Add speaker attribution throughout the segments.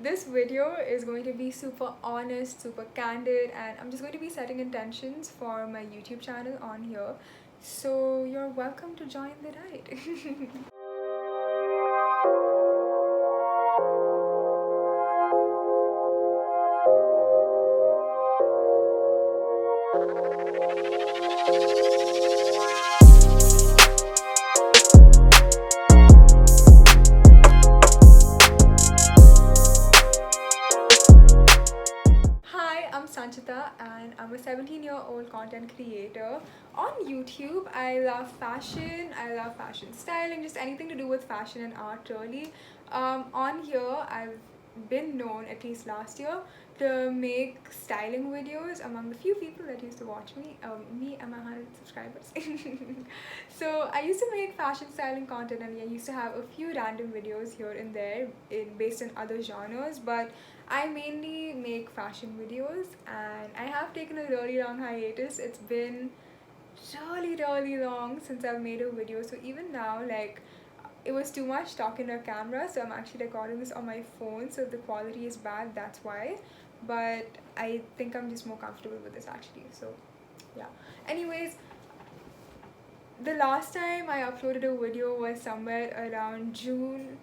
Speaker 1: This video is going to be super honest, super candid, and I'm just going to be setting intentions for my YouTube channel on here. So you're welcome to join the ride. Hi, I'm Sanchita and I'm a 17-year-old content creator. On YouTube, I love fashion styling, just anything to do with fashion and art really. On here, I've been known, at least last year, to make styling videos among the few people that used to watch me and my 100 subscribers. So I used to make fashion styling content and I used to have a few random videos here and there based on other genres, but I mainly make fashion videos and I have taken a really long hiatus. It's been really long since I've made a video, so even now, like, it was too much talking to a camera, so I'm actually recording this on my phone, so if the quality is bad, that's why. But I think I'm just more comfortable with this actually, so yeah. Anyways, the last time I uploaded a video was somewhere around June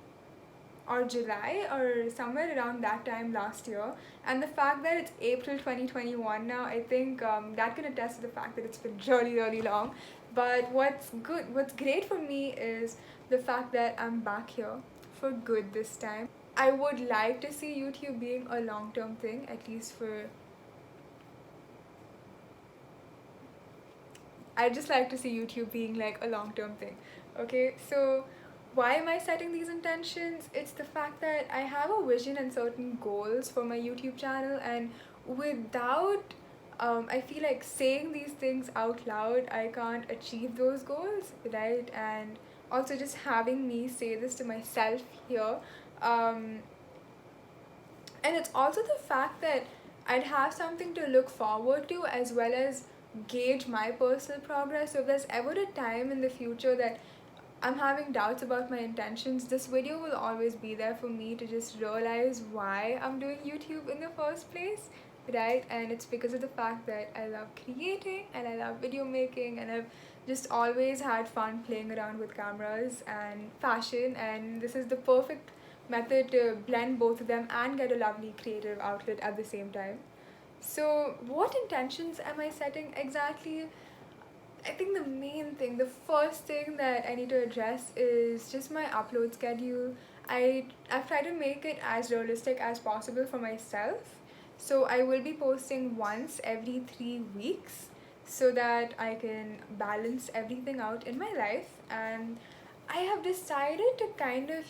Speaker 1: or July or somewhere around that time last year, and the fact that it's April 2021 now, I think that can attest to the fact that it's been really long. But what's great for me is the fact that I'm back here for good this time. I would like to see YouTube being a long-term thing, at least for I just like to see YouTube being like a long-term thing. Okay, so why am I setting these intentions? It's the fact that I have a vision and certain goals for my YouTube channel, and without I feel like saying these things out loud, I can't achieve those goals, right? And also just having me say this to myself here, um, and it's also the fact that I'd have something to look forward to as well as gauge my personal progress. So if there's ever a time in the future that I'm having doubts about my intentions, this video will always be there for me to just realize why I'm doing YouTube in the first place, right? And it's because of the fact that I love creating and I love video making, and I've just always had fun playing around with cameras and fashion, and this is the perfect method to blend both of them and get a lovely creative outlet at the same time. So, what intentions am I setting exactly? I think the main thing, the first thing that I need to address is just my upload schedule. I've tried to make it as realistic as possible for myself. So I will be posting once every 3 weeks so that I can balance everything out in my life. And I have decided to kind of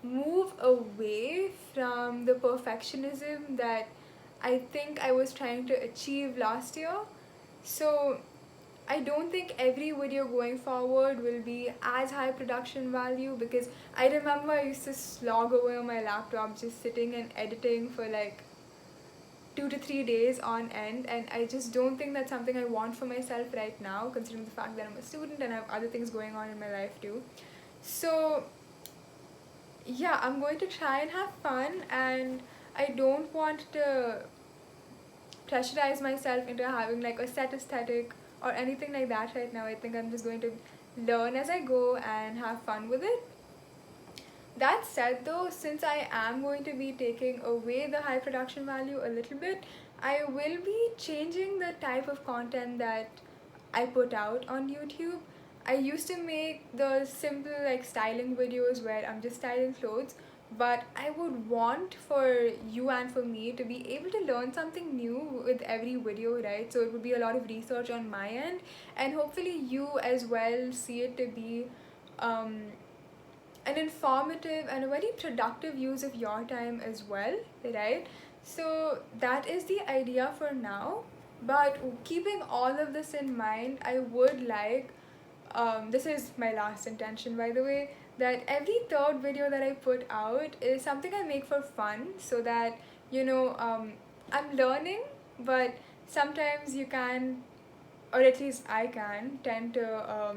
Speaker 1: move away from the perfectionism that I think I was trying to achieve last year. So I don't think every video going forward will be as high production value, because I remember I used to slog away on my laptop just sitting and editing for like 2 to 3 days on end, and I just don't think that's something I want for myself right now, considering the fact that I'm a student and I have other things going on in my life too. So yeah, I'm going to try and have fun, and I don't want to pressurize myself into having like a set aesthetic or anything like that right now. I think I'm just going to learn as I go and have fun with it. That said, though, since I am going to be taking away the high production value a little bit, I will be changing the type of content that I put out on YouTube. I used to make the simple like styling videos where I'm just styling clothes, but I would want for you and for me to be able to learn something new with every video, right? So it would be a lot of research on my end, and hopefully you as well see it to be um, an informative and a very productive use of your time as well, right? So that is the idea for now. But keeping all of this in mind, I would like, this is my last intention by the way, that every third video that I put out is something I make for fun, so that, I'm learning, but sometimes you can, or at least I can, tend to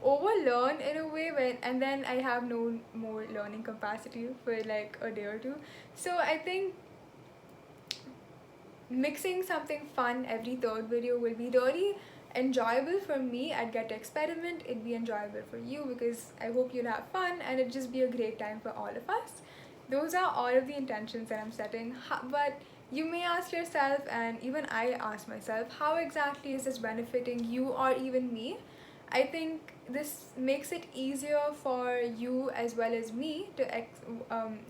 Speaker 1: overlearn in a way when, and then I have no more learning capacity for like a day or two. So I think mixing something fun every third video will be really enjoyable for me. I'd get to experiment, it'd be enjoyable for you because I hope you'll have fun and it'd just be a great time for all of us. Those are all of the intentions that I'm setting. But you may ask yourself, and even I ask myself, how exactly is this benefiting you or even me? I think this makes it easier for you as well as me to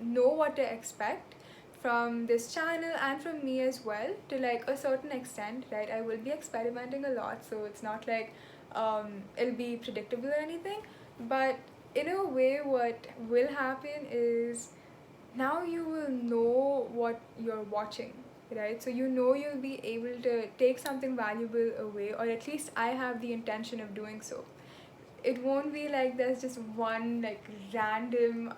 Speaker 1: know what to expect from this channel and from me as well, to like a certain extent, right? I will be experimenting a lot, so it's not like it'll be predictable or anything. But in a way, what will happen is now you will know what you're watching, right? So you know you'll be able to take something valuable away, or at least I have the intention of doing so. It won't be like there's just one like random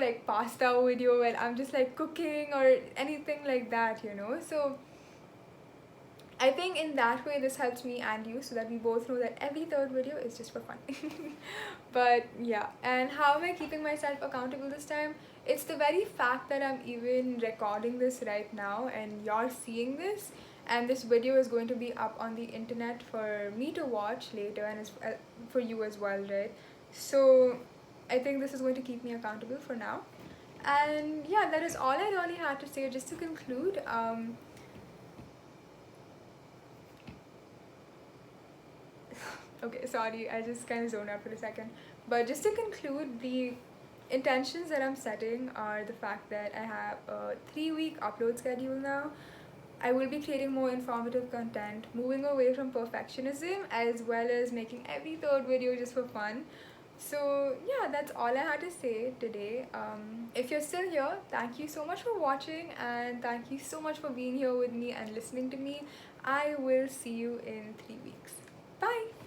Speaker 1: like pasta video where I'm just like cooking or anything like that, so I think in that way this helps me and you, so that we both know that every third video is just for fun. But yeah, and how am I keeping myself accountable this time? It's the very fact that I'm even recording this right now and you're seeing this, and this video is going to be up on the internet for me to watch later, and for you as well, right? So I think this is going to keep me accountable for now. And yeah, that is all I really had to say. Just to conclude, okay, sorry, I just kind of zoned out for a second. But just to conclude, the intentions that I'm setting are the fact that I have a 3-week upload schedule now. I will be creating more informative content, moving away from perfectionism, as well as making every third video just for fun. So yeah, that's all I had to say today. If you're still here, thank you so much for watching, and thank you so much for being here with me and listening to me. I will see you in 3 weeks. Bye!